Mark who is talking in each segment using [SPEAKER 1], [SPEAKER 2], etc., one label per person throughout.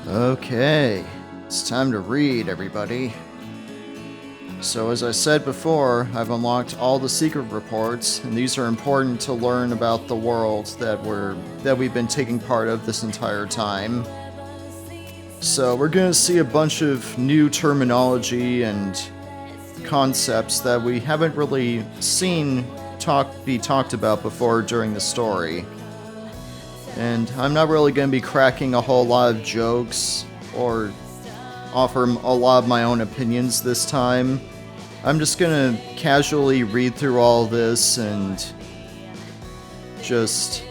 [SPEAKER 1] Okay, it's time to read, everybody. So as I said before, I've unlocked all the secret reports, and these are important to learn about the world that we've been taking part of this entire time. So we're gonna see a bunch of new terminology and concepts that we haven't really seen be talked about before during the story. And I'm not really going to be cracking a whole lot of jokes or offer a lot of my own opinions this time. I'm just going to casually read through all this and just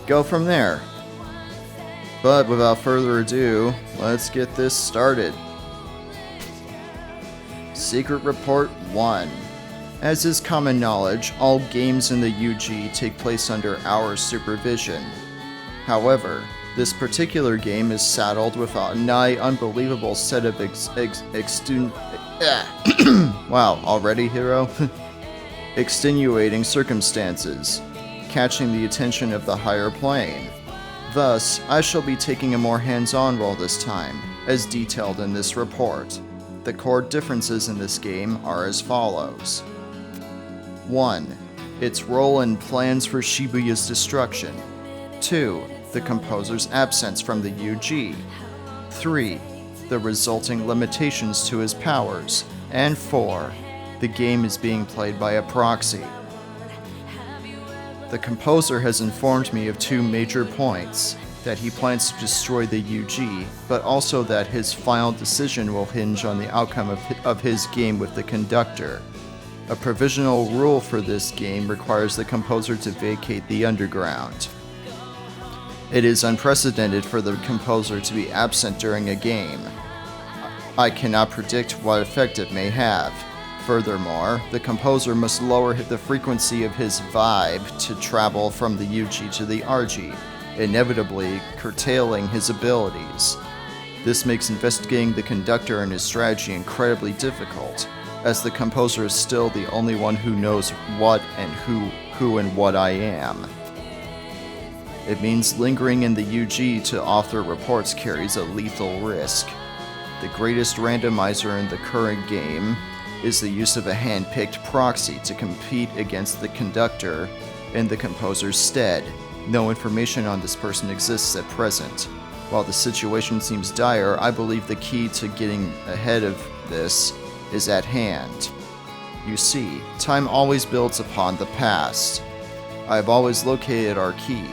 [SPEAKER 1] go from there. But without further ado, let's get this started. Secret Report 1. As is common knowledge, all games in the UG take place under our supervision. However, this particular game is saddled with a nigh unbelievable set of wow, already, Hiro? Extenuating circumstances, catching the attention of the higher plane. Thus, I shall be taking a more hands-on role this time, as detailed in this report. The core differences in this game are as follows. 1. Its role and plans for Shibuya's destruction. 2. The composer's absence from the UG. 3. The resulting limitations to his powers. And 4. The game is being played by a proxy. The composer has informed me of 2 major points. That he plans to destroy the UG, but also that his final decision will hinge on the outcome of his game with the conductor. A provisional rule for this game requires the composer to vacate the underground. It is unprecedented for the composer to be absent during a game. I cannot predict what effect it may have. Furthermore, the composer must lower the frequency of his vibe to travel from the UG to the RG, inevitably curtailing his abilities. This makes investigating the conductor and his strategy incredibly difficult, as the composer is still the only one who knows what and who and what I am. It means lingering in the UG to author reports carries a lethal risk. The greatest randomizer in the current game is the use of a hand-picked proxy to compete against the conductor in the composer's stead. No information on this person exists at present. While the situation seems dire, I believe the key to getting ahead of this is at hand. You see, time always builds upon the past. I have always located our key.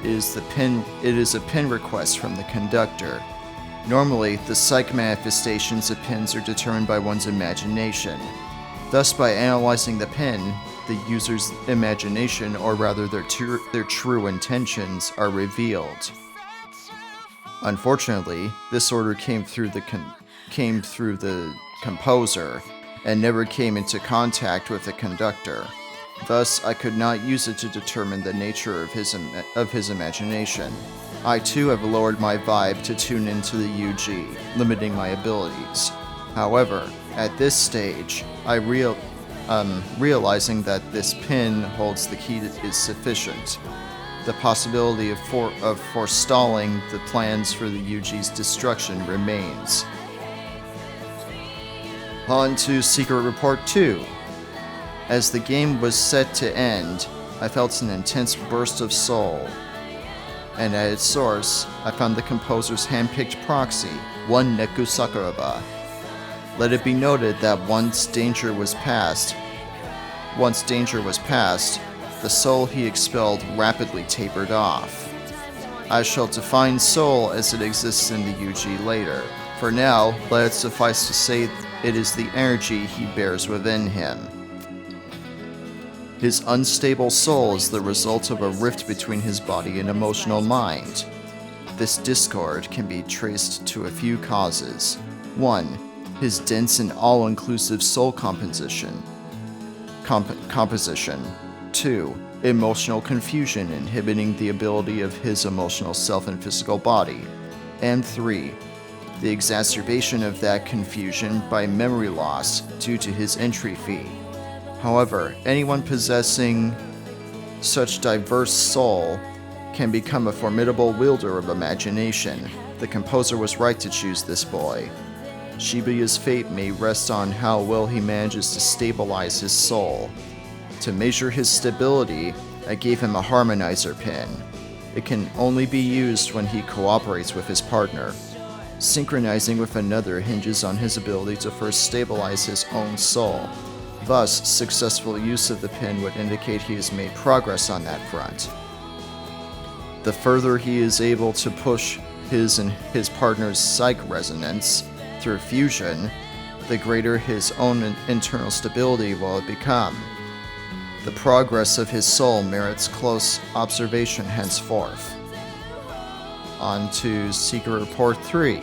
[SPEAKER 1] It is a pin request from the conductor. Normally, the psych manifestations of pins are determined by one's imagination. Thus, by analyzing the pin, the user's imagination, or rather their true intentions, are revealed. Unfortunately, this order came through the composer and never came into contact with the conductor. Thus, I could not use it to determine the nature of his imagination. I too have lowered my vibe to tune into the UG, limiting my abilities. However, at this stage, realizing that this pin holds the key is sufficient. The possibility of forestalling the plans for the UG's destruction remains. On to Secret Report 2. As the game was set to end, I felt an intense burst of soul. And at its source, I found the composer's hand-picked proxy, one Neku Sakuraba. Let it be noted that once danger was past, the soul he expelled rapidly tapered off. I shall define soul as it exists in the UG later. For now, let it suffice to say it is the energy he bears within him. His unstable soul is the result of a rift between his body and emotional mind. This discord can be traced to a few causes. 1. His dense and all-inclusive soul composition. 2. Emotional confusion inhibiting the ability of his emotional self and physical body. And 3. The exacerbation of that confusion by memory loss due to his entry fee. However, anyone possessing such diverse soul can become a formidable wielder of imagination. The composer was right to choose this boy. Shibuya's fate may rest on how well he manages to stabilize his soul. To measure his stability, I gave him a harmonizer pin. It can only be used when he cooperates with his partner. Synchronizing with another hinges on his ability to first stabilize his own soul. Thus, successful use of the pin would indicate he has made progress on that front. The further he is able to push his and his partner's psych resonance through fusion, the greater his own internal stability will become. The progress of his soul merits close observation henceforth. On to Secret Report 3.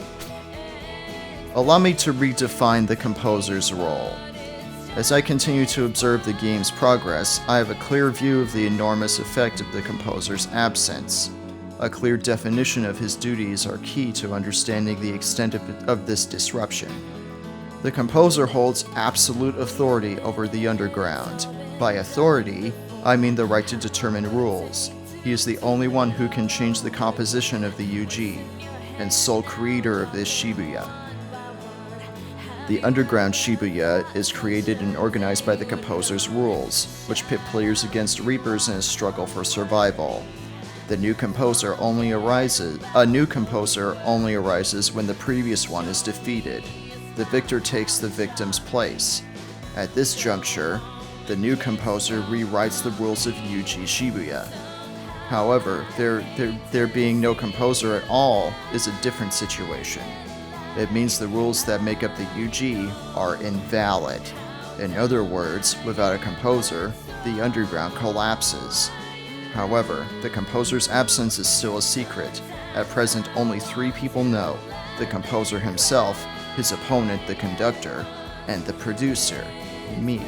[SPEAKER 1] Allow me to redefine the composer's role. As I continue to observe the game's progress, I have a clear view of the enormous effect of the composer's absence. A clear definition of his duties are key to understanding the extent of this disruption. The composer holds absolute authority over the underground. By authority, I mean the right to determine rules. He is the only one who can change the composition of the UG, and sole creator of this Shibuya. The underground Shibuya is created and organized by the composer's rules, which pit players against Reapers in a struggle for survival. A new composer only arises when the previous one is defeated. The victor takes the victim's place. At this juncture, the new composer rewrites the rules of UG Shibuya. However, there being no composer at all is a different situation. It means the rules that make up the UG are invalid. In other words, without a composer, the underground collapses. However, the composer's absence is still a secret. At present, only 3 people know: the composer himself, his opponent, the conductor, and the producer, me.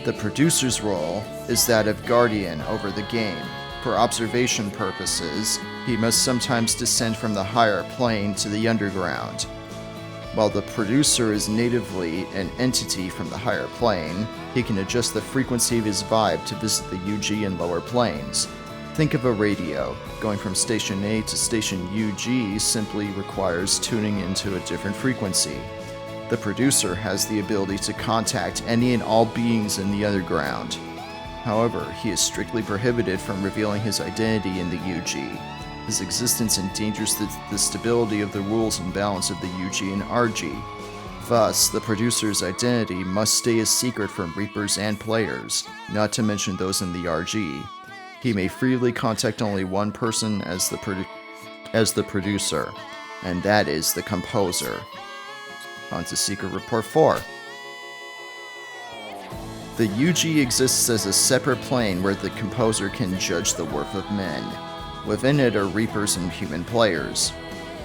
[SPEAKER 1] The producer's role is that of guardian over the game. For observation purposes, he must sometimes descend from the higher plane to the underground. While the producer is natively an entity from the higher plane, he can adjust the frequency of his vibe to visit the UG and lower planes. Think of a radio. Going from station A to station UG simply requires tuning into a different frequency. The producer has the ability to contact any and all beings in the underground. However, he is strictly prohibited from revealing his identity in the UG. His existence endangers the stability of the rules and balance of the UG and RG. Thus, the producer's identity must stay a secret from Reapers and players, not to mention those in the RG. He may freely contact only one person as the producer, and that is the composer. On to Secret Report 4. The UG exists as a separate plane where the composer can judge the worth of men. Within it are Reapers and human players.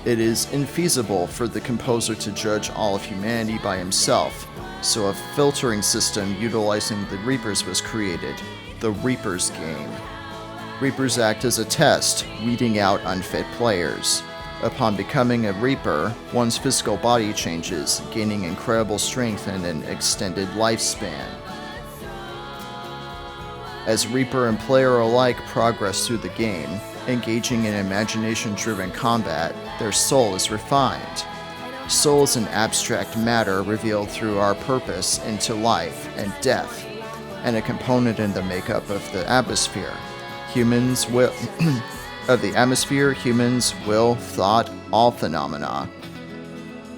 [SPEAKER 1] It is infeasible for the composer to judge all of humanity by himself, so a filtering system utilizing the Reapers was created, the Reapers game. Reapers act as a test, weeding out unfit players. Upon becoming a Reaper, one's physical body changes, gaining incredible strength and an extended lifespan. As Reaper and player alike progress through the game, engaging in imagination-driven combat, their soul is refined. Soul is an abstract matter revealed through our purpose into life and death, and a component in the makeup of the atmosphere. Humans will thought, all phenomena.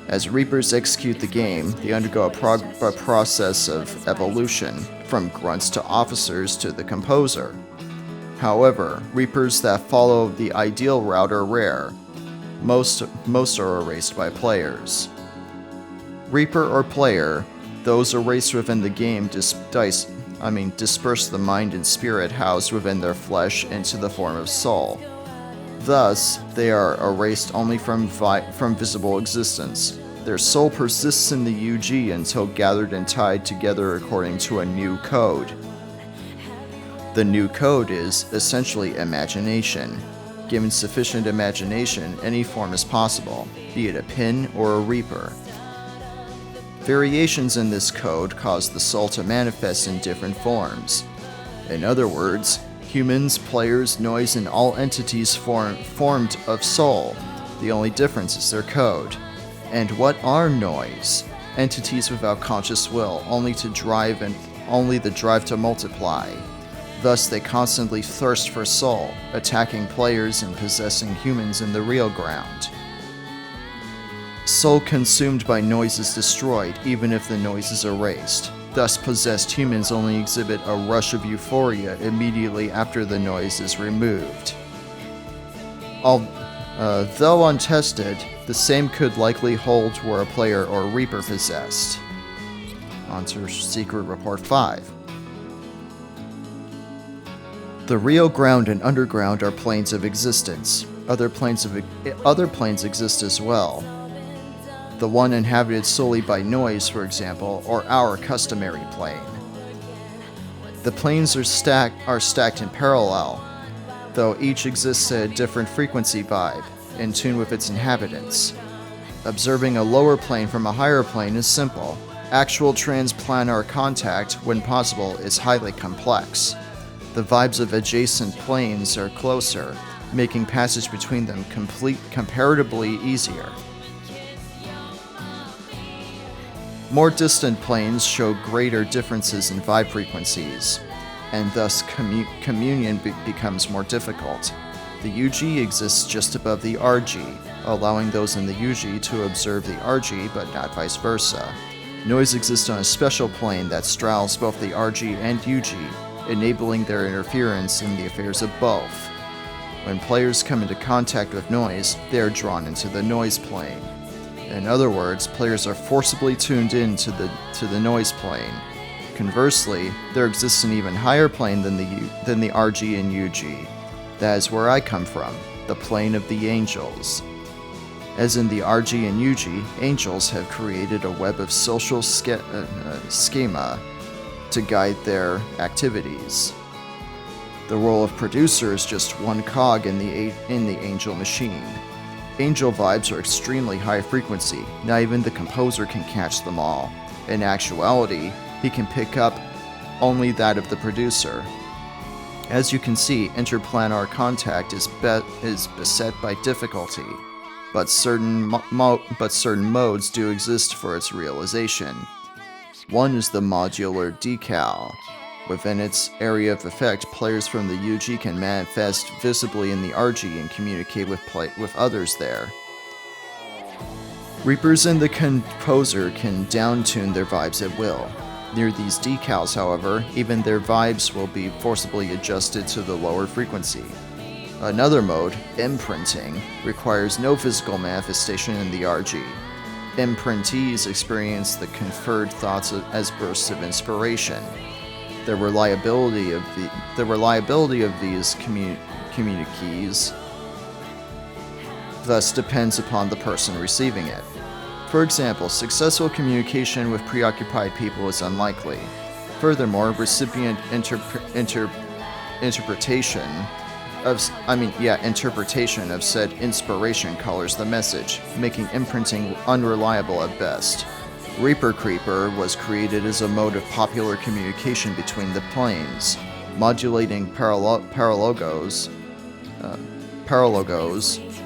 [SPEAKER 1] As Reapers execute the game, they undergo a process of evolution, from grunts to officers to the composer. However, Reapers that follow the ideal route are rare. Most are erased by players. Reaper or player, those erased within the game disperse the mind and spirit housed within their flesh into the form of soul. Thus, they are erased only from visible existence. Their soul persists in the UG until gathered and tied together according to a new code. The new code is essentially imagination. Given sufficient imagination, any form is possible, be it a pin or a Reaper. Variations in this code cause the soul to manifest in different forms. In other words, Humans, players, noise, and all entities formed of soul. The only difference is their code. And what are noise? Entities without conscious will, only the drive to multiply. Thus, they constantly thirst for soul, attacking players and possessing humans in the real ground. Soul consumed by noise is destroyed, even if the noise is erased. Thus, possessed humans only exhibit a rush of euphoria immediately after the noise is removed. Though untested, the same could likely hold were a player or Reaper possessed. On to Secret Report 5. The real ground and underground are planes of existence. Other planes exist as well. The one inhabited solely by noise, for example, or our customary plane. The planes are stacked in parallel, though each exists at a different frequency vibe, in tune with its inhabitants. Observing a lower plane from a higher plane is simple. Actual transplanar contact, when possible, is highly complex. The vibes of adjacent planes are closer, making passage between them comparatively easier. More distant planes show greater differences in vibe frequencies, and thus communion becomes more difficult. The UG exists just above the RG, allowing those in the UG to observe the RG, but not vice versa. Noise exists on a special plane that straddles both the RG and UG, enabling their interference in the affairs of both. When players come into contact with noise, they are drawn into the noise plane. In other words, players are forcibly tuned in to the noise plane. Conversely, there exists an even higher plane than the RG and UG. That is where I come from, the plane of the angels. As in the RG and UG, angels have created a web of social schema to guide their activities. The role of producer is just one cog in the angel machine. Angel vibes are extremely high frequency, not even the composer can catch them all. In actuality, he can pick up only that of the producer. As you can see, interplanar contact is beset by difficulty, but certain modes do exist for its realization. One is the modular decal. Within its area of effect, players from the UG can manifest visibly in the RG and communicate with others there. Reapers and the composer can downtune their vibes at will. Near these decals, however, even their vibes will be forcibly adjusted to the lower frequency. Another mode, imprinting, requires no physical manifestation in the RG. Imprintees experience the conferred thoughts as bursts of inspiration. The reliability of these communiques thus depends upon the person receiving it. For example, successful communication with preoccupied people is unlikely. Furthermore, recipient interpretation of said inspiration colors the message, making imprinting unreliable at best. Reaper Creeper was created as a mode of popular communication between the planes, modulating paralogos,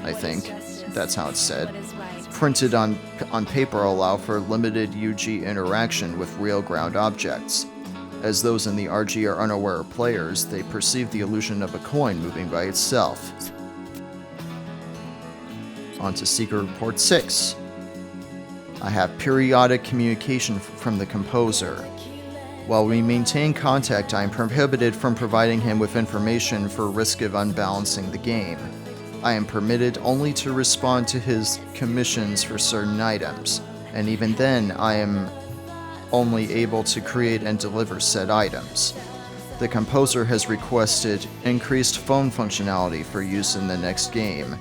[SPEAKER 1] I think, that's how it's said, printed on paper allow for limited UG interaction with real ground objects. As those in the RG are unaware of players, they perceive the illusion of a coin moving by itself. On to Secret Report 6. I have periodic communication from the composer. While we maintain contact, I am prohibited from providing him with information for risk of unbalancing the game. I am permitted only to respond to his commissions for certain items, and even then I am only able to create and deliver said items. The composer has requested increased phone functionality for use in the next game.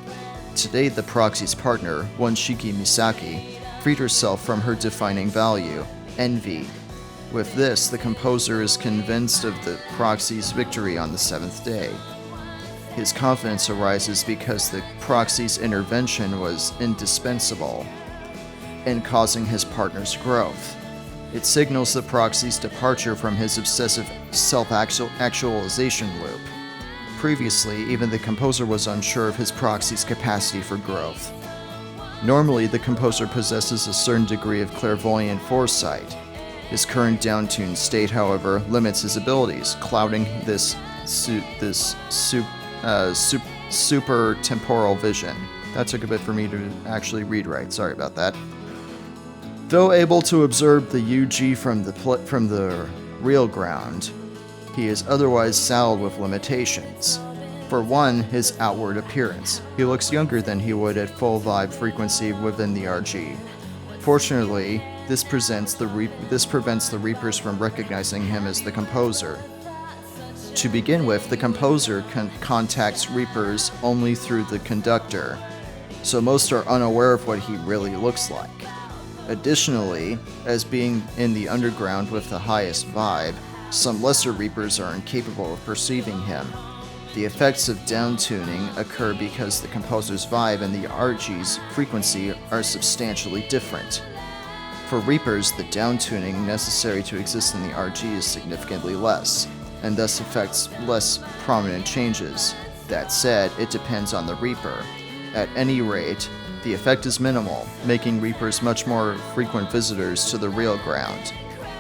[SPEAKER 1] To date, the proxy's partner, Shiki Misaki, freed herself from her defining value, envy. With this, the composer is convinced of the proxy's victory on the 7th day. His confidence arises because the proxy's intervention was indispensable in causing his partner's growth. It signals the proxy's departure from his obsessive self-actualization loop. Previously, even the composer was unsure of his proxy's capacity for growth. Normally, the composer possesses a certain degree of clairvoyant foresight. His current downtuned state, however, limits his abilities, clouding this super temporal vision. That took a bit for me to actually read right. Sorry about that. Though able to observe the UG from the real ground, he is otherwise saddled with limitations. For one, his outward appearance. He looks younger than he would at full vibe frequency within the RG. Fortunately, this prevents the Reapers from recognizing him as the composer. To begin with, the composer contacts Reapers only through the conductor, so most are unaware of what he really looks like. Additionally, as being in the underground with the highest vibe, some lesser Reapers are incapable of perceiving him. The effects of downtuning occur because the composer's vibe and the RG's frequency are substantially different. For Reapers, the downtuning necessary to exist in the RG is significantly less, and thus affects less prominent changes. That said, it depends on the Reaper. At any rate, the effect is minimal, making Reapers much more frequent visitors to the real ground.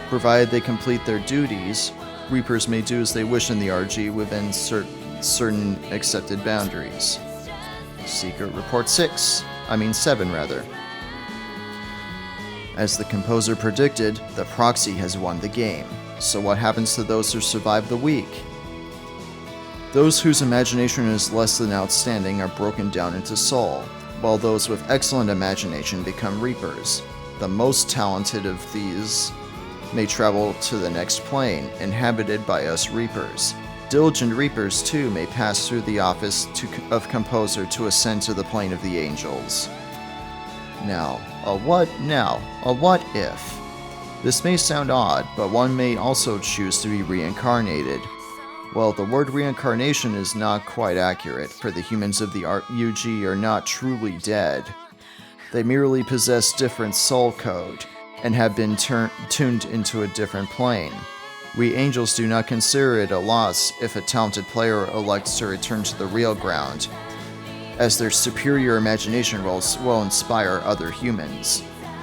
[SPEAKER 1] Provided they complete their duties, Reapers may do as they wish in the RG within certain accepted boundaries. Secret Report 7 rather. As the composer predicted, the proxy has won the game. So what happens to those who survive the week? Those whose imagination is less than outstanding are broken down into soul, while those with excellent imagination become Reapers. The most talented of these may travel to the next plane, inhabited by us Reapers. Diligent Reapers, too, may pass through the office of Composer to ascend to the plane of the angels. Now, a what if? This may sound odd, but one may also choose to be reincarnated. Well, the word reincarnation is not quite accurate, for the humans of the UG are not truly dead. They merely possess different soul code, and have been tuned into a different plane. We angels do not consider it a loss if a talented player elects to return to the real ground, as their superior imagination will inspire other humans.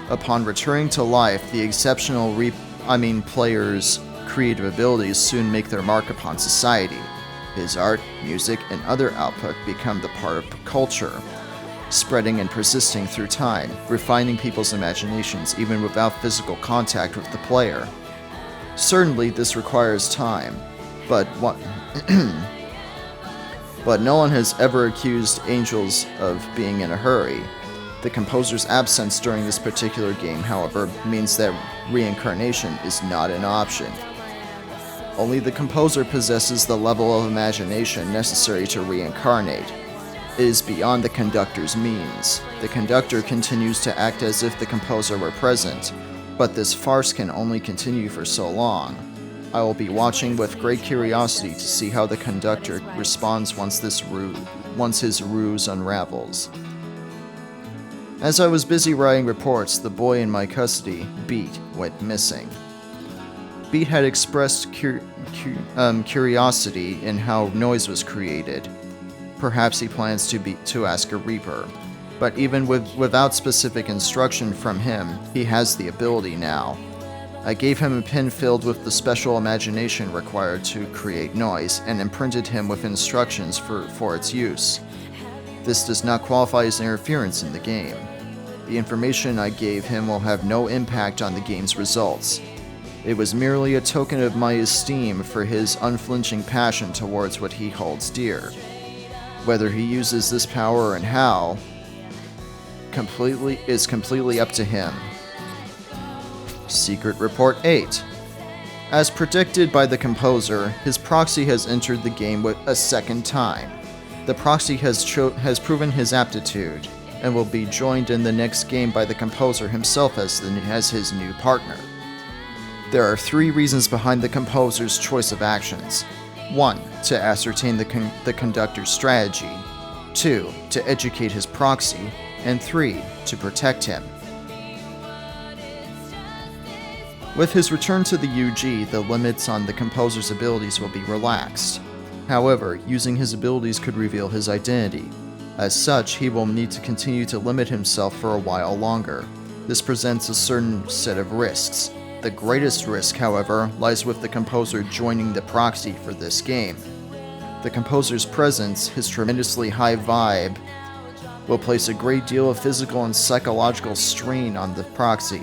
[SPEAKER 1] Upon returning to life, the exceptional player's creative abilities soon make their mark upon society. His art, music, and other output become the part of culture, spreading and persisting through time, refining people's imaginations even without physical contact with the player. Certainly, this requires time, but no one has ever accused angels of being in a hurry. The composer's absence during this particular game, however, means that reincarnation is not an option. Only the composer possesses the level of imagination necessary to reincarnate. It is beyond the conductor's means. The conductor continues to act as if the composer were present, but this farce can only continue for so long. I will be watching with great curiosity to see how the conductor responds once his ruse unravels. As I was busy writing reports, the boy in my custody, Beat, went missing. Beat had expressed curiosity in how noise was created. Perhaps he plans to ask a Reaper. But even without specific instruction from him, he has the ability now. I gave him a pin filled with the special imagination required to create noise, and imprinted him with instructions for its use. This does not qualify as interference in the game. The information I gave him will have no impact on the game's results. It was merely a token of my esteem for his unflinching passion towards what he holds dear. Whether he uses this power and how is completely up to him. Secret Report 8. As predicted by the composer, his proxy has entered the game a second time. The proxy has proven his aptitude, and will be joined in the next game by the composer himself as his new partner. There are 3 reasons behind the composer's choice of actions. 1. To ascertain the conductor's strategy. 2. To educate his proxy. And 3. To protect him. With his return to the UG, the limits on the composer's abilities will be relaxed. However, using his abilities could reveal his identity. As such, he will need to continue to limit himself for a while longer. This presents a certain set of risks. The greatest risk, however, lies with the composer joining the proxy for this game. The composer's presence, his tremendously high vibe, will place a great deal of physical and psychological strain on the proxy.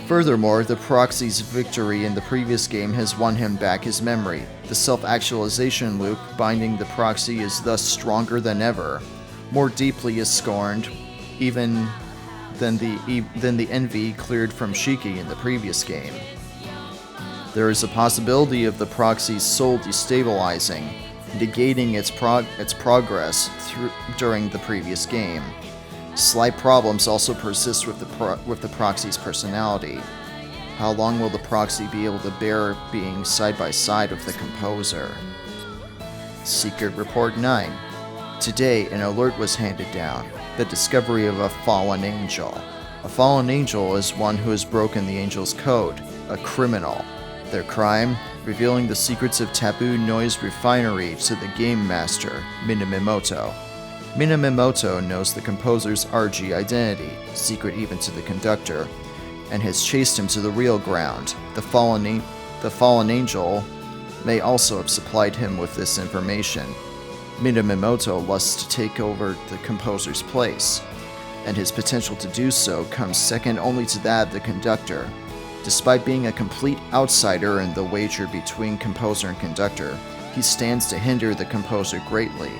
[SPEAKER 1] Furthermore, the proxy's victory in the previous game has won him back his memory. The self-actualization loop binding the proxy is thus stronger than ever, more deeply is scorned, even than the envy cleared from Shiki in the previous game. There is a possibility of the proxy's soul destabilizing, negating its progress during the previous game. Slight problems also persist with the proxy's personality. How long will the proxy be able to bear being side by side with the composer? Secret Report 9. Today, an alert was handed down. The discovery of a fallen angel. A fallen angel is one who has broken the angel's code, a criminal. Their crime? Revealing the secrets of Taboo Noise Refinery to the game master, Minamimoto. Minamimoto knows the composer's RG identity, secret even to the conductor, and has chased him to the real ground. The fallen angel may also have supplied him with this information. Minamimoto lusts to take over the composer's place, and his potential to do so comes second only to that of the conductor. Despite being a complete outsider in the wager between composer and conductor, he stands to hinder the composer greatly.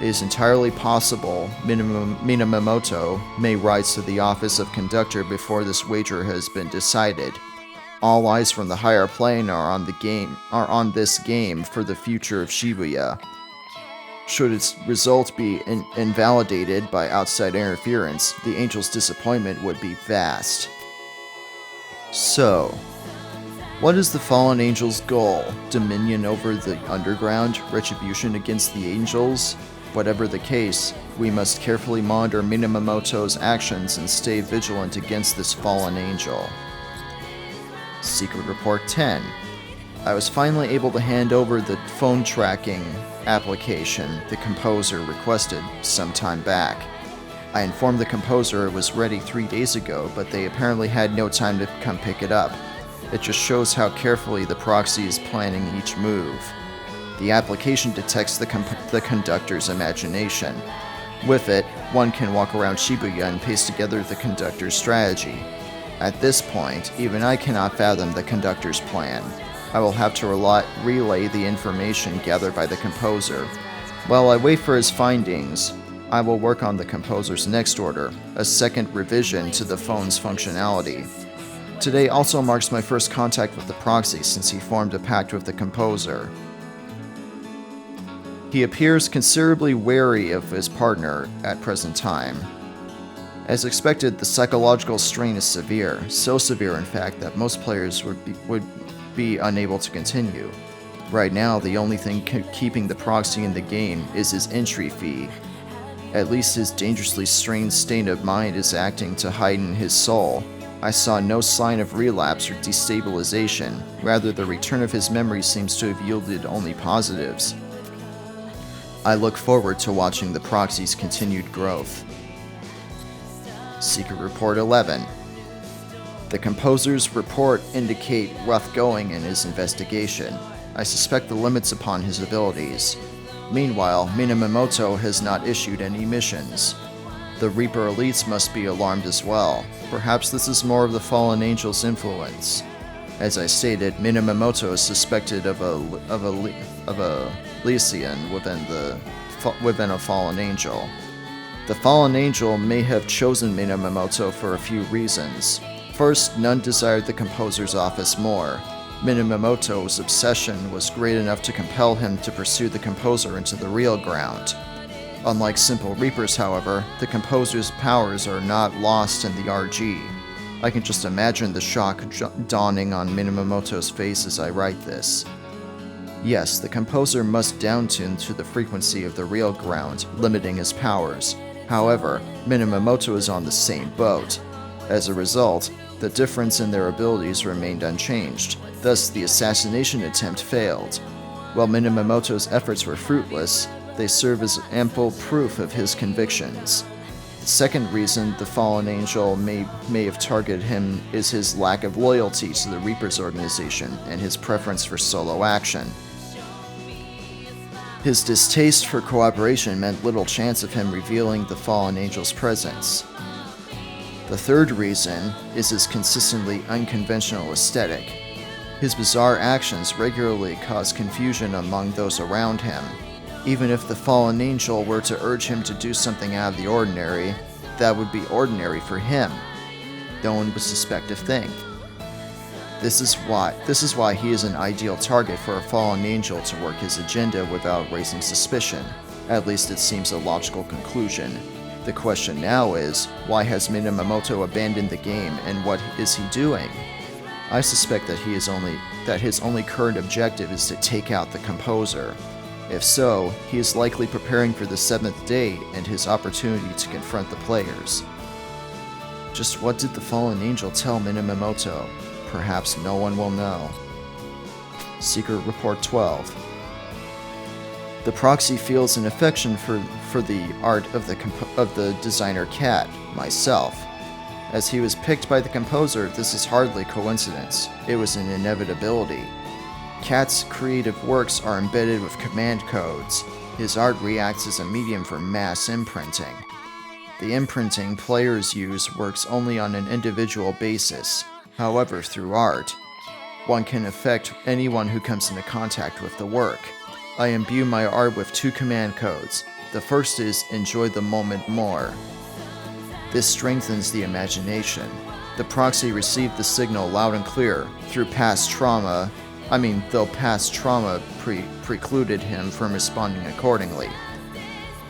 [SPEAKER 1] It is entirely possible Minamimoto may rise to the office of conductor before this wager has been decided. All eyes from the higher plane are on this game for the future of Shibuya. Should its result be invalidated by outside interference, the angel's disappointment would be vast. So, what is the fallen angel's goal? Dominion over the underground? Retribution against the angels? Whatever the case, we must carefully monitor Minamimoto's actions and stay vigilant against this fallen angel. Secret Report 10. I was finally able to hand over the phone tracking application the composer requested some time back. I informed the composer it was ready 3 days ago, but they apparently had no time to come pick it up. It just shows how carefully the proxy is planning each move. The application detects the conductor's imagination. With it, one can walk around Shibuya and paste together the conductor's strategy. At this point, even I cannot fathom the conductor's plan. I will have to relay the information gathered by the composer. While I wait for his findings, I will work on the composer's next order, a second revision to the phone's functionality. Today also marks my first contact with the proxy since he formed a pact with the composer. He appears considerably wary of his partner at present time. As expected, the psychological strain is severe, so severe in fact that most players would be unable to continue. Right now, the only thing keeping the proxy in the game is his entry fee. At least his dangerously strained state of mind is acting to heighten his soul. I saw no sign of relapse or destabilization. Rather, the return of his memory seems to have yielded only positives. I look forward to watching the proxy's continued growth. Secret Report 11. The composer's report indicate rough going in his investigation. I suspect the limits upon his abilities. Meanwhile, Minamimoto has not issued any missions. The Reaper elites must be alarmed as well. Perhaps this is more of the fallen angel's influence. As I stated, Minamimoto is suspected of a Lycian within a fallen angel. The fallen angel may have chosen Minamimoto for a few reasons. First, none desired the composer's office more. Minamimoto's obsession was great enough to compel him to pursue the composer into the real ground. Unlike simple Reapers, however, the composer's powers are not lost in the RG. I can just imagine the shock dawning on Minamimoto's face as I write this. Yes, the composer must downtune to the frequency of the real ground, limiting his powers. However, Minamimoto is on the same boat. As a result, the difference in their abilities remained unchanged. Thus, the assassination attempt failed. While Minamoto's efforts were fruitless, they serve as ample proof of his convictions. The second reason the fallen angel may have targeted him is his lack of loyalty to the Reapers organization and his preference for solo action. His distaste for cooperation meant little chance of him revealing the fallen angel's presence. The third reason is his consistently unconventional aesthetic. His bizarre actions regularly cause confusion among those around him. Even if the fallen angel were to urge him to do something out of the ordinary, that would be ordinary for him. No one would suspect a thing. This is why he is an ideal target for a fallen angel to work his agenda without raising suspicion. At least it seems a logical conclusion. The question now is, why has Minamoto abandoned the game and what is he doing? I suspect that his only current objective is to take out the composer. If so, he is likely preparing for the 7th day and his opportunity to confront the players. Just what did the fallen angel tell Minamoto? Perhaps no one will know. Secret Report 12. The proxy feels an affection for the art of the designer Cat, myself. As he was picked by the composer, this is hardly coincidence. It was an inevitability. Cat's creative works are embedded with command codes. His art reacts as a medium for mass imprinting. The imprinting players use works only on an individual basis. However, through art, one can affect anyone who comes into contact with the work. I imbue my art with 2 command codes. The first is enjoy the moment more. This strengthens the imagination. The proxy received the signal loud and clear through past trauma. Though past trauma precluded him from responding accordingly.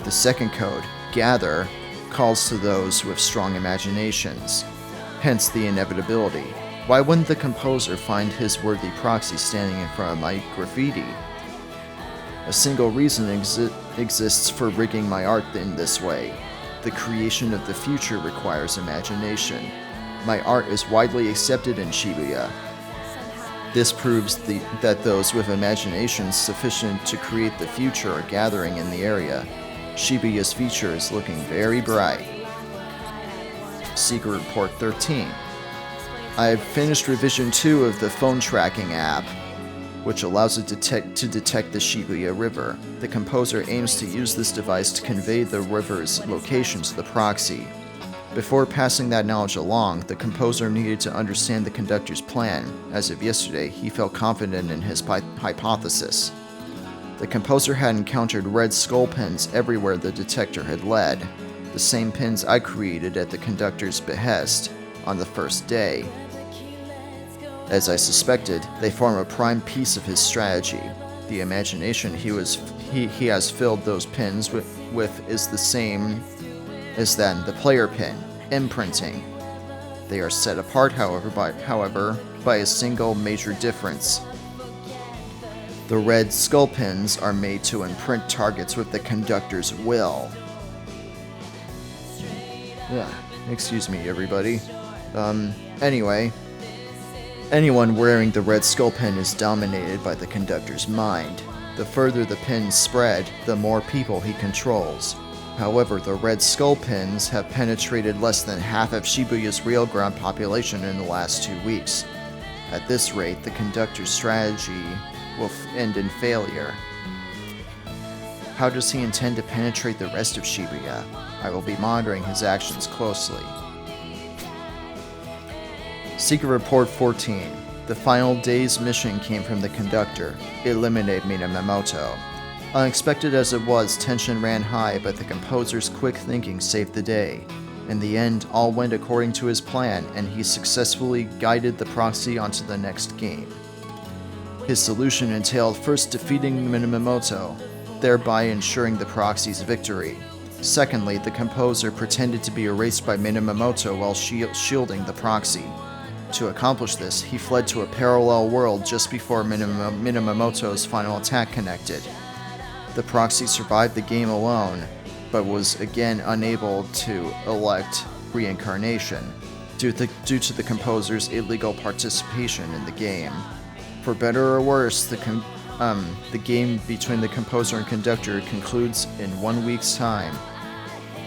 [SPEAKER 1] The second code, gather, calls to those with strong imaginations. Hence the inevitability. Why wouldn't the composer find his worthy proxy standing in front of my graffiti? A single reason exists for rigging my art in this way. The creation of the future requires imagination. My art is widely accepted in Shibuya. This proves that those with imaginations sufficient to create the future are gathering in the area. Shibuya's future is looking very bright. Secret Report 13. I have finished revision 2 of the phone tracking app, which allows it to detect the Shibuya River. The composer aims to use this device to convey the river's location to the proxy. Before passing that knowledge along, the composer needed to understand the conductor's plan. As of yesterday, he felt confident in his hypothesis. The composer had encountered red skull pins everywhere the detector had led, the same pins I created at the conductor's behest on the first day. As I suspected, they form a prime piece of his strategy. The imagination he has filled those pins with is the same as then the player pin, imprinting. They are set apart, however, by a single major difference. The red skull pins are made to imprint targets with the conductor's will. Excuse me, everybody. Anyway, anyone wearing the red skull pin is dominated by the conductor's mind. The further the pins spread, the more people he controls. However, the red skull pins have penetrated less than half of Shibuya's real ground population in the last 2 weeks. At this rate, the conductor's strategy will end in failure. How does he intend to penetrate the rest of Shibuya? I will be monitoring his actions closely. Secret Report 14. The final day's mission came from the conductor. Eliminate Minamoto. Unexpected as it was, tension ran high, but the composer's quick thinking saved the day. In the end, all went according to his plan, and he successfully guided the proxy onto the next game. His solution entailed first defeating Minamoto, thereby ensuring the proxy's victory. Secondly, the composer pretended to be erased by Minamoto while shielding the proxy. To accomplish this, he fled to a parallel world just before Minamoto's final attack connected. The proxy survived the game alone, but was again unable to elect reincarnation, due to the composer's illegal participation in the game. For better or worse, The game between the composer and conductor concludes in 1 week's time.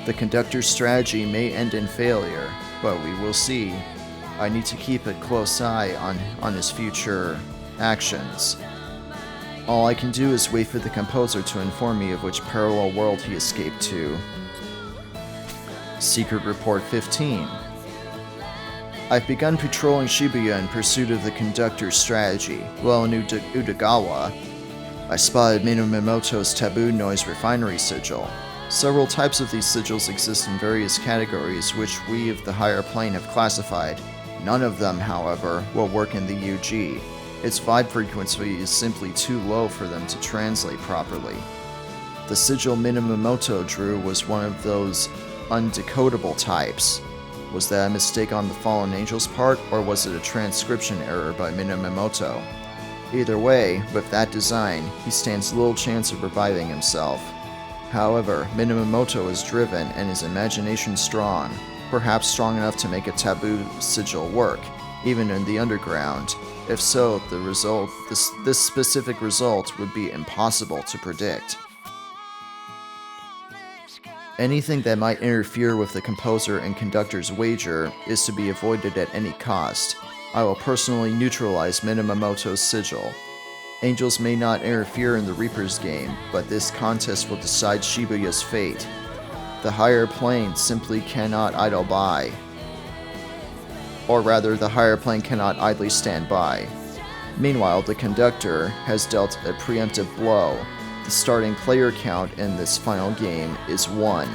[SPEAKER 1] The conductor's strategy may end in failure, but we will see. I need to keep a close eye on his future actions. All I can do is wait for the composer to inform me of which parallel world he escaped to. Secret Report 15. I've begun patrolling Shibuya in pursuit of the conductor's strategy. While in Udagawa, I spotted Minamoto's taboo noise refinery sigil. Several types of these sigils exist in various categories, which we of the higher plane have classified. None of them, however, will work in the UG. Its vibe frequency is simply too low for them to translate properly. The sigil Minamoto drew was one of those undecodable types. Was that a mistake on the fallen angel's part, or was it a transcription error by Minamoto? Either way, with that design, he stands little chance of reviving himself. However, Minamoto is driven and his imagination strong, perhaps strong enough to make a taboo sigil work, even in the underground. If so, this specific result would be impossible to predict. Anything that might interfere with the composer and conductor's wager is to be avoided at any cost. I will personally neutralize Minamoto's sigil. Angels may not interfere in the Reaper's game, but this contest will decide Shibuya's fate. The higher plane simply cannot idle by. Or rather, the higher plane cannot idly stand by. Meanwhile, the conductor has dealt a preemptive blow. The starting player count in this final game is 1.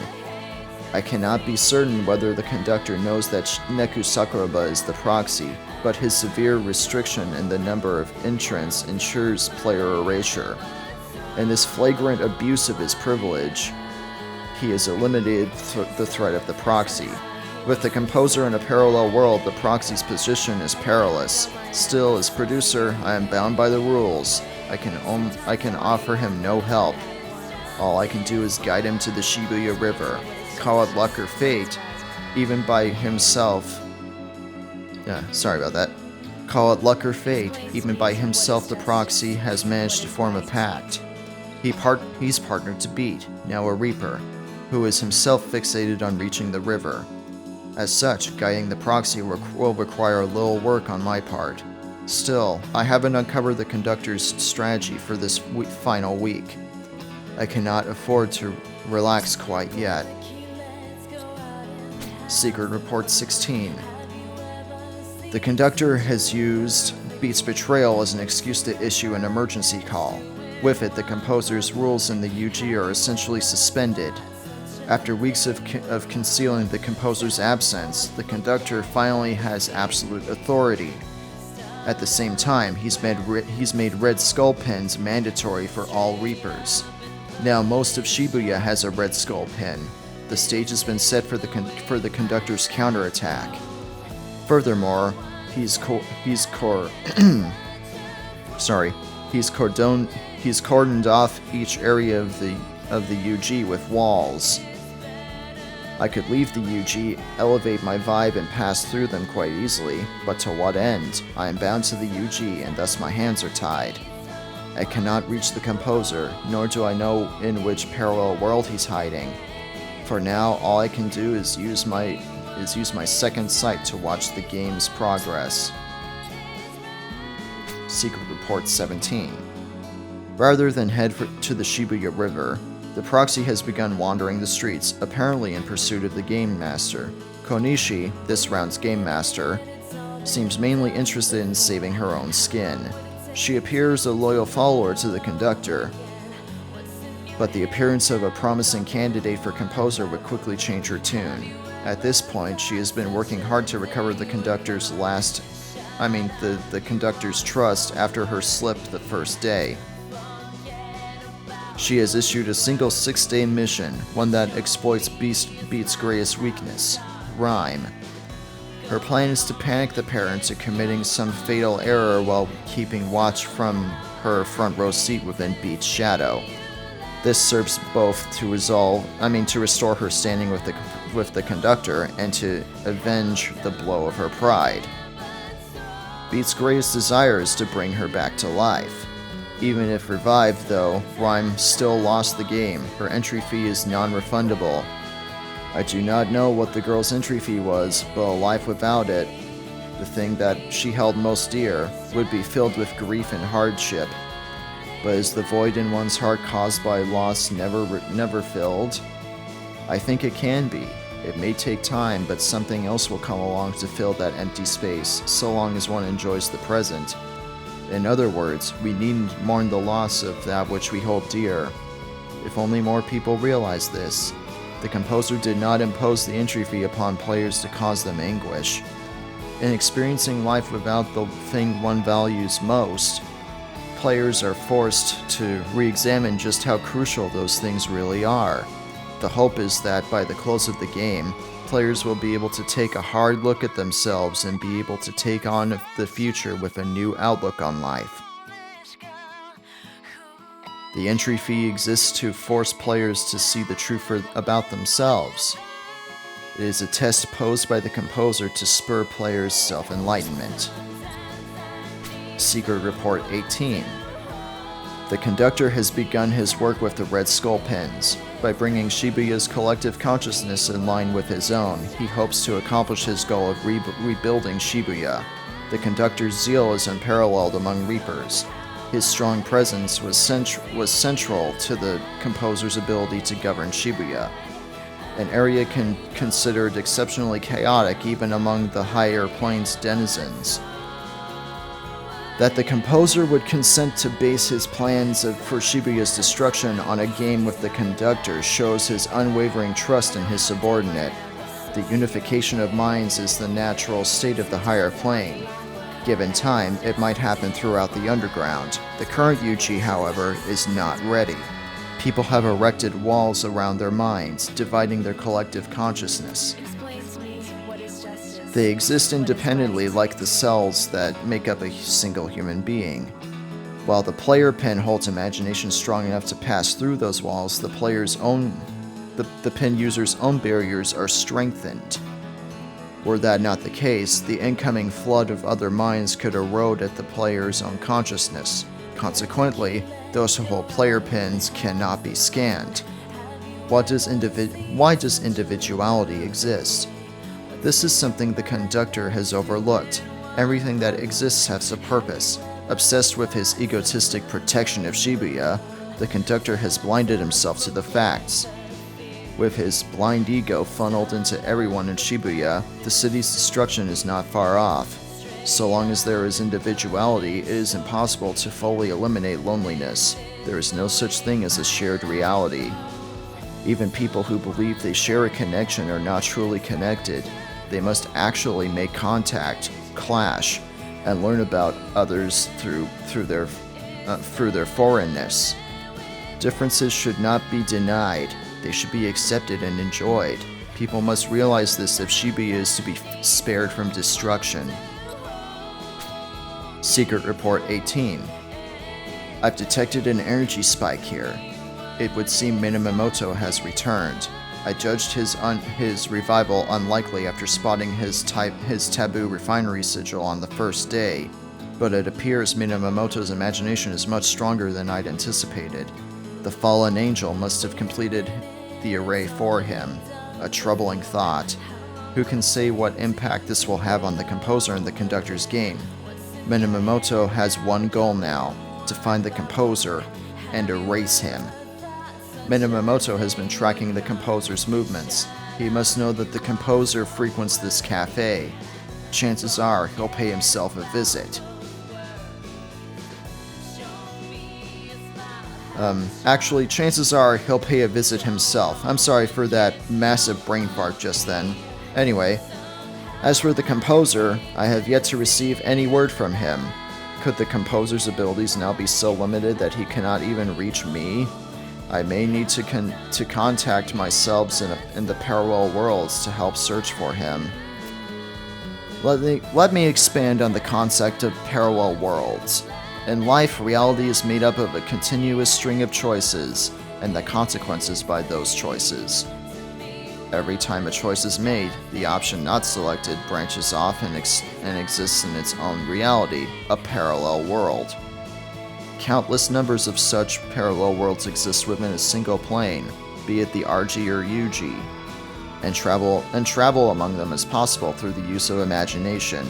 [SPEAKER 1] I cannot be certain whether the conductor knows that Neku Sakuraba is the proxy, but his severe restriction in the number of entrants ensures player erasure. In this flagrant abuse of his privilege, he has eliminated the threat of the proxy. With the composer in a parallel world, the proxy's position is perilous. Still, as producer, I am bound by the rules. I can offer him no help. All I can do is guide him to the Shibuya River. Call it luck or fate, even by himself. Call it luck or fate, even by himself the proxy has managed to form a pact. He's partnered to Beat, now a Reaper, who is himself fixated on reaching the river. As such, guiding the proxy will require little work on my part. Still, I haven't uncovered the conductor's strategy for this final week. I cannot afford to relax quite yet. Secret Report 16. The conductor has used Beat's betrayal as an excuse to issue an emergency call. With it, the composer's rules in the UG are essentially suspended. After weeks of concealing the composer's absence, the conductor finally has absolute authority. At the same time, he's made red skull pins mandatory for all Reapers. Now most of Shibuya has a red skull pin. The stage has been set for the conductor's counterattack. Furthermore, he's cordoned off each area of the UG with walls. I could leave the UG, elevate my vibe, and pass through them quite easily, but to what end? I am bound to the UG, and thus my hands are tied. I cannot reach the composer, nor do I know in which parallel world he's hiding. For now, all I can do is use my second sight to watch the game's progress. Secret Report 17. Rather than head to the Shibuya River, the proxy has begun wandering the streets, apparently in pursuit of the Game Master. Konishi, this round's Game Master, seems mainly interested in saving her own skin. She appears a loyal follower to the conductor, but the appearance of a promising candidate for composer would quickly change her tune. At this point, she has been working hard to recover the conductor's trust after her slip the first day. She has issued a single 6-day mission, one that exploits Beat's greatest weakness, rhyme. Her plan is to panic the pair into committing some fatal error while keeping watch from her front row seat within Beat's shadow. This serves both to restore her standing with the conductor and to avenge the blow of her pride. Beat's greatest desire is to bring her back to life. Even if revived, though, Rhyme still lost the game. Her entry fee is non-refundable. I do not know what the girl's entry fee was, but a life without it, the thing that she held most dear, would be filled with grief and hardship. But is the void in one's heart caused by loss never filled? I think it can be. It may take time, but something else will come along to fill that empty space, so long as one enjoys the present. In other words, we needn't mourn the loss of that which we hold dear. If only more people realize this. The composer did not impose the entry fee upon players to cause them anguish. In experiencing life without the thing one values most, players are forced to re-examine just how crucial those things really are. The hope is that by the close of the game, players will be able to take a hard look at themselves and be able to take on the future with a new outlook on life. The entry fee exists to force players to see the truth about themselves. It is a test posed by the composer to spur players' self-enlightenment. Secret Report 18. The conductor has begun his work with the Red Skull pens. By bringing Shibuya's collective consciousness in line with his own, he hopes to accomplish his goal of rebuilding Shibuya. The conductor's zeal is unparalleled among Reapers. His strong presence was central to the composer's ability to govern Shibuya, an area considered exceptionally chaotic even among the higher planes denizens. That the composer would consent to base his plans for Shibuya's destruction on a game with the conductor shows his unwavering trust in his subordinate. The unification of minds is the natural state of the higher plane. Given time, it might happen throughout the underground. The current Yuji, however, is not ready. People have erected walls around their minds, dividing their collective consciousness. They exist independently like the cells that make up a single human being. While the player pen holds imagination strong enough to pass through those walls, the pen user's own barriers are strengthened. Were that not the case, the incoming flood of other minds could erode at the player's own consciousness. Consequently, those who hold player pens cannot be scanned. Why does individuality exist? This is something the conductor has overlooked. Everything that exists has a purpose. Obsessed with his egotistic protection of Shibuya, the conductor has blinded himself to the facts. With his blind ego funneled into everyone in Shibuya, the city's destruction is not far off. So long as there is individuality, it is impossible to fully eliminate loneliness. There is no such thing as a shared reality. Even people who believe they share a connection are not truly connected. They must actually make contact, clash, and learn about others through their foreignness. Differences should not be denied. They should be accepted and enjoyed. People must realize this if Shibuya is to be spared from destruction. Secret Report 18. I've detected an energy spike here. It would seem Minamoto has returned. I judged his revival unlikely after spotting his taboo refinery sigil on the first day, but it appears Minamoto's imagination is much stronger than I'd anticipated. The fallen angel must have completed the array for him, a troubling thought. Who can say what impact this will have on the composer and the conductor's game? Minamoto has one goal now, to find the composer and erase him. Minamoto has been tracking the composer's movements. He must know that the composer frequents this cafe. Chances are he'll pay himself a visit. Actually, chances are he'll pay a visit himself. I'm sorry for that massive brain fart just then. Anyway, as for the composer, I have yet to receive any word from him. Could the composer's abilities now be so limited that he cannot even reach me? I may need to contact myself in the parallel worlds to help search for him. Let me expand on the concept of parallel worlds. In life, reality is made up of a continuous string of choices, and the consequences by those choices. Every time a choice is made, the option not selected branches off and exists in its own reality, a parallel world. Countless numbers of such parallel worlds exist within a single plane, be it the RG or UG, and travel among them is possible through the use of imagination.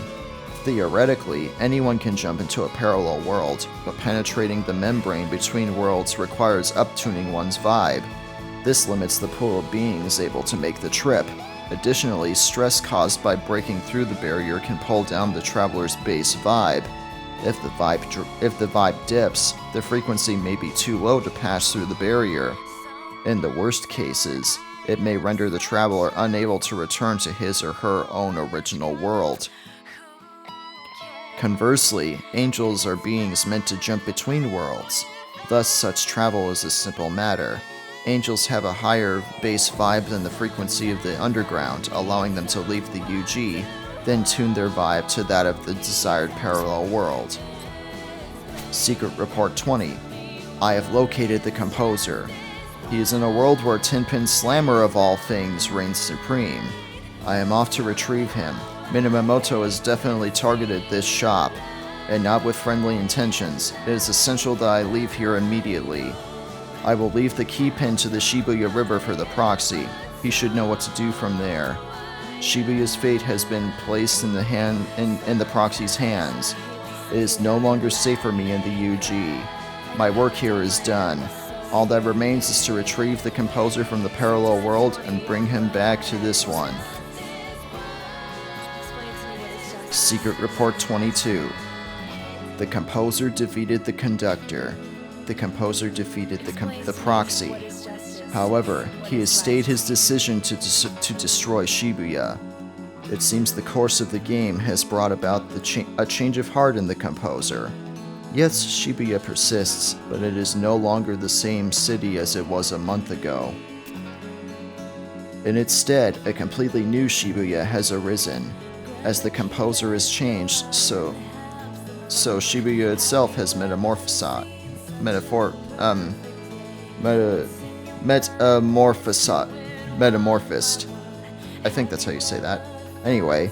[SPEAKER 1] Theoretically, anyone can jump into a parallel world, but penetrating the membrane between worlds requires uptuning one's vibe. This limits the pool of beings able to make the trip. Additionally, stress caused by breaking through the barrier can pull down the traveler's base vibe. If the vibe dips, the frequency may be too low to pass through the barrier. In the worst cases, it may render the traveler unable to return to his or her own original world. Conversely, angels are beings meant to jump between worlds. Thus, such travel is a simple matter. Angels have a higher base vibe than the frequency of the underground, allowing them to leave the UG, then tune their vibe to that of the desired parallel world. Secret Report 20. I have located the composer. He is in a world where Tinpin Slammer of all things reigns supreme. I am off to retrieve him. Minamoto has definitely targeted this shop, and not with friendly intentions. It is essential that I leave here immediately. I will leave the key pin to the Shibuya River for the proxy. He should know what to do from there. Shibuya's fate has been placed in the proxy's hands. It is no longer safe for me in the UG. My work here is done. All that remains is to retrieve the composer from the parallel world and bring him back to this one. Secret Report 22. The composer defeated the conductor. The composer defeated the proxy. However, he has stayed his decision to destroy Shibuya. It seems the course of the game has brought about a change of heart in the composer. Yes, Shibuya persists, but it is no longer the same city as it was a month ago. In its stead, a completely new Shibuya has arisen. As the composer has changed, so Shibuya itself has metamorphosed. I think that's how you say that. Anyway,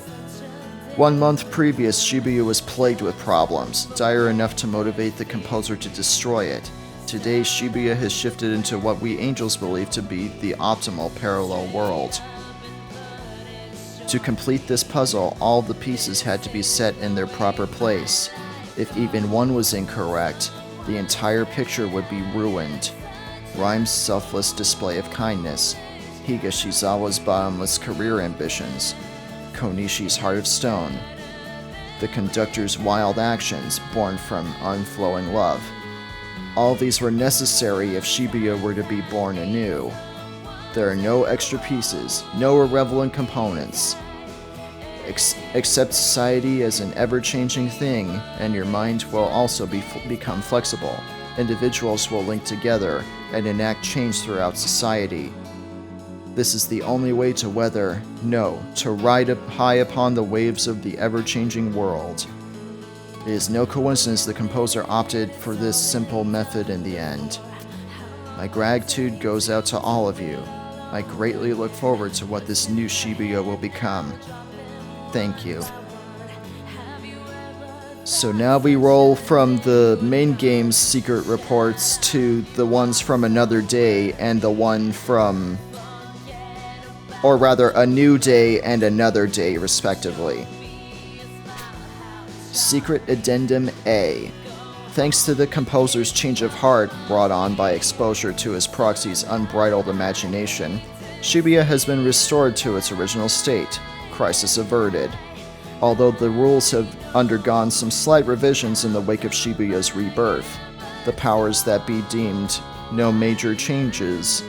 [SPEAKER 1] 1 month previous, Shibuya was plagued with problems, dire enough to motivate the composer to destroy it. Today, Shibuya has shifted into what we angels believe to be the optimal parallel world. To complete this puzzle, all the pieces had to be set in their proper place. If even one was incorrect, the entire picture would be ruined. Rhyme's selfless display of kindness, Higashizawa's bottomless career ambitions, Konishi's heart of stone, the conductor's wild actions born from unflowing love. All these were necessary if Shibuya were to be born anew. There are no extra pieces, no irrelevant components. Accept society as an ever-changing thing, and your mind will also become flexible. Individuals will link together and enact change throughout society. This is the only way to weather, no, to ride up high upon the waves of the ever-changing world. It is no coincidence the composer opted for this simple method in the end. My gratitude goes out to all of you. I greatly look forward to what this new Shibuya will become. Thank you. So now we roll from the main game's secret reports to the ones from another day and the one from... or rather, a new day and another day, respectively. Secret Addendum A. Thanks to the composer's change of heart brought on by exposure to his proxy's unbridled imagination, Shibuya has been restored to its original state, crisis averted. Although the rules have undergone some slight revisions in the wake of Shibuya's rebirth, the powers that be deemed no major changes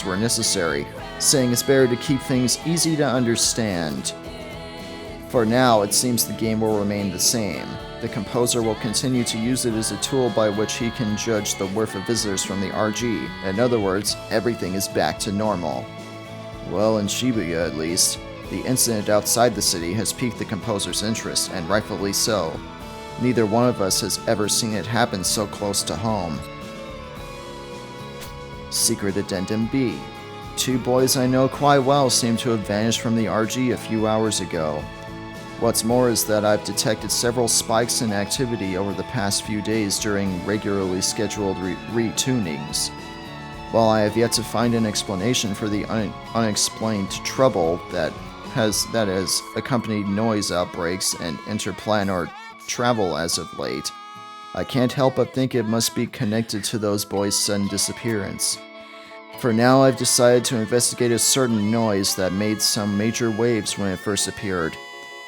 [SPEAKER 1] were necessary, saying it's better to keep things easy to understand. For now, it seems the game will remain the same. The composer will continue to use it as a tool by which he can judge the worth of visitors from the RG. In other words, everything is back to normal. Well, in Shibuya at least, the incident outside the city has piqued the composer's interest, and rightfully so. Neither one of us has ever seen it happen so close to home. Secret Addendum B. 2 boys I know quite well seem to have vanished from the RG a few hours ago. What's more is that I've detected several spikes in activity over the past few days during regularly scheduled retunings. While I have yet to find an explanation for the unexplained trouble that has accompanied noise outbreaks and interplanar travel as of late, I can't help but think it must be connected to those boys' sudden disappearance. For now, I've decided to investigate a certain noise that made some major waves when it first appeared.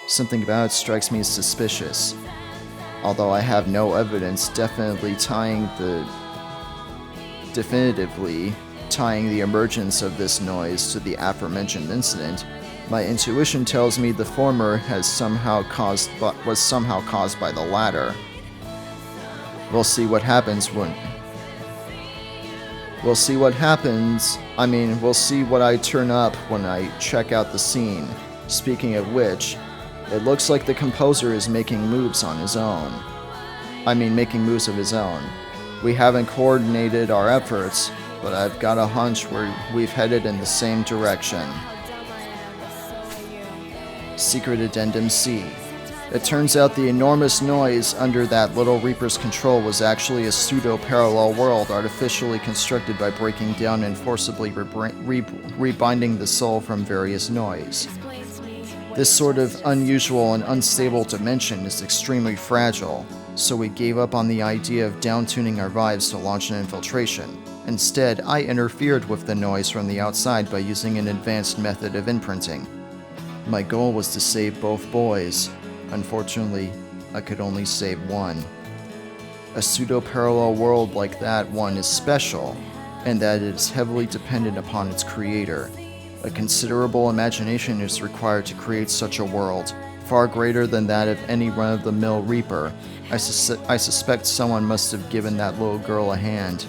[SPEAKER 1] Something about it strikes me as suspicious. Although I have no evidence definitively tying the emergence of this noise to the aforementioned incident, my intuition tells me the former was somehow caused by the latter. We'll see what happens. We'll see what I turn up when I check out the scene. Speaking of which, it looks like the composer is making moves of his own. We haven't coordinated our efforts, but I've got a hunch we've headed in the same direction. Secret Addendum C. It turns out the enormous noise under that little Reaper's control was actually a pseudo-parallel world artificially constructed by breaking down and forcibly rebinding the soul from various noise. This sort of unusual and unstable dimension is extremely fragile, so we gave up on the idea of downtuning our vibes to launch an infiltration. Instead, I interfered with the noise from the outside by using an advanced method of imprinting. My goal was to save both boys. Unfortunately, I could only save one. A pseudo-parallel world like that one is special, and that it is heavily dependent upon its creator. A considerable imagination is required to create such a world, far greater than that of any run-of-the-mill Reaper. I suspect someone must have given that little girl a hand.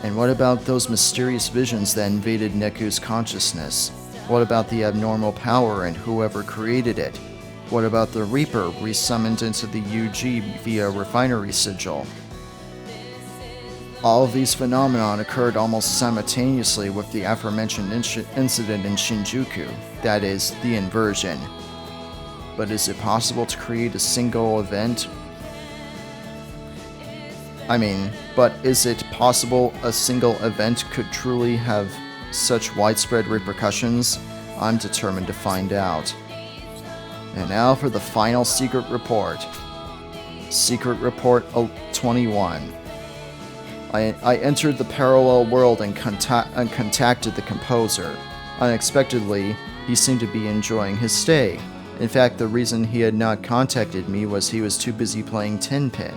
[SPEAKER 1] And what about those mysterious visions that invaded Neku's consciousness? What about the abnormal power and whoever created it? What about the Reaper resummoned into the UG via refinery sigil? All of these phenomena occurred almost simultaneously with the aforementioned incident in Shinjuku, that is, the inversion. But is it possible to create a single event? Is it possible a single event could truly have such widespread repercussions? I'm determined to find out. And now for the final secret report. Secret Report 21. I entered the parallel world and contacted the composer. Unexpectedly, he seemed to be enjoying his stay. In fact, the reason he had not contacted me was he was too busy playing Tenpin.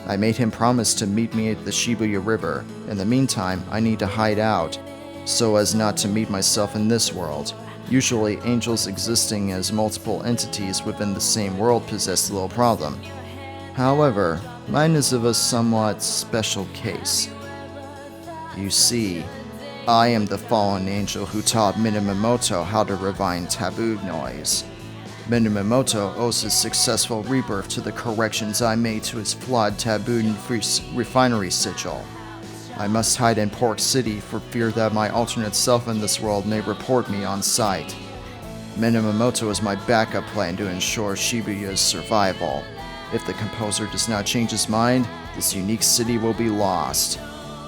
[SPEAKER 1] I made him promise to meet me at the Shibuya River. In the meantime, I need to hide out, so as not to meet myself in this world. Usually, angels existing as multiple entities within the same world possess little problem. However, mine is of a somewhat special case. You see, I am the fallen angel who taught Minamoto how to refine taboo noise. Minamoto owes his successful rebirth to the corrections I made to his flawed taboo refinery sigil. I must hide in Port City for fear that my alternate self in this world may report me on sight. Minamoto is my backup plan to ensure Shibuya's survival. If the composer does not change his mind, this unique city will be lost.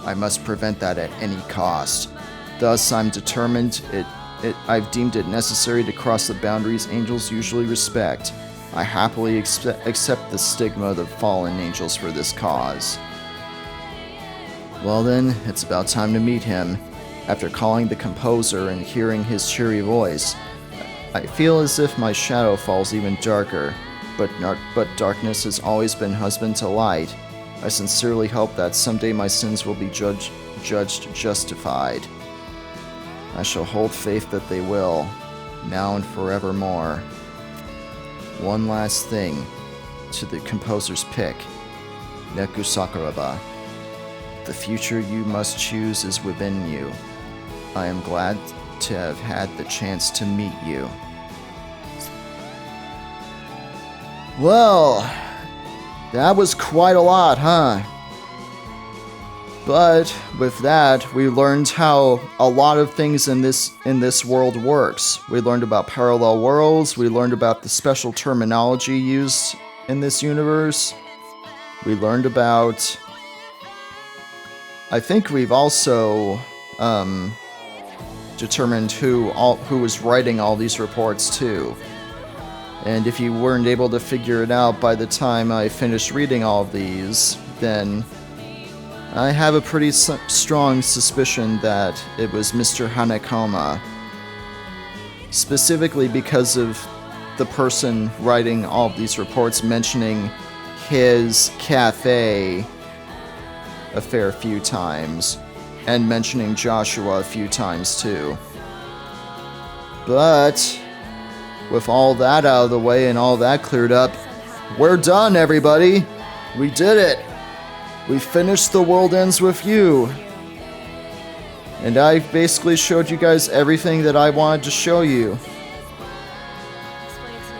[SPEAKER 1] I must prevent that at any cost. Thus, I've deemed it necessary to cross the boundaries angels usually respect. I happily accept the stigma of the fallen angels for this cause. Well then, it's about time to meet him. After calling the composer and hearing his cheery voice, I feel as if my shadow falls even darker, but darkness has always been husband to light. I sincerely hope that someday my sins will be judged justified. I shall hold faith that they will, now and forevermore. One last thing, to the composer's pick, Neku Sakuraba. The future you must choose is within you. I am glad to have had the chance to meet you. Well, that was quite a lot, huh? But with that, we learned how a lot of things in this world works. We learned about parallel worlds, we learned about the special terminology used in this universe. We learned about... I think we've also determined who was writing all these reports too. And if you weren't able to figure it out by the time I finished reading all of these, then I have a pretty strong suspicion that it was Mr. Hanekoma. Specifically because of the person writing all of these reports mentioning his cafe a fair few times, and mentioning Joshua a few times too. But with all that out of the way and all that cleared up, we're done, everybody! We did it! We finished The World Ends With You! And I basically showed you guys everything that I wanted to show you.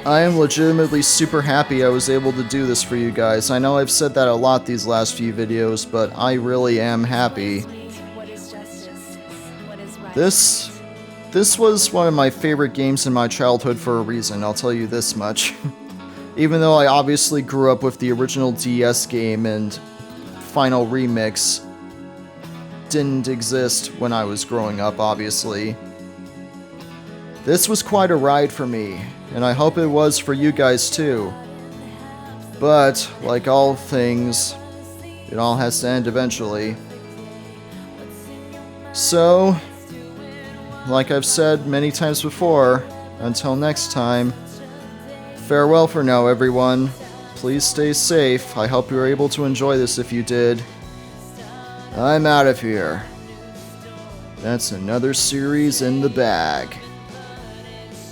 [SPEAKER 1] I am legitimately super happy I was able to do this for you guys. I know I've said that a lot these last few videos, but I really am happy. This was one of my favorite games in my childhood for a reason, I'll tell you this much. Even though I obviously grew up with the original DS game and Final Remix didn't exist when I was growing up, obviously. This was quite a ride for me, and I hope it was for you guys too. But, like all things, it all has to end eventually. So, like I've said many times before, until next time, farewell for now, everyone. Please stay safe. I hope you were able to enjoy this if you did. I'm out of here. That's another series in the bag.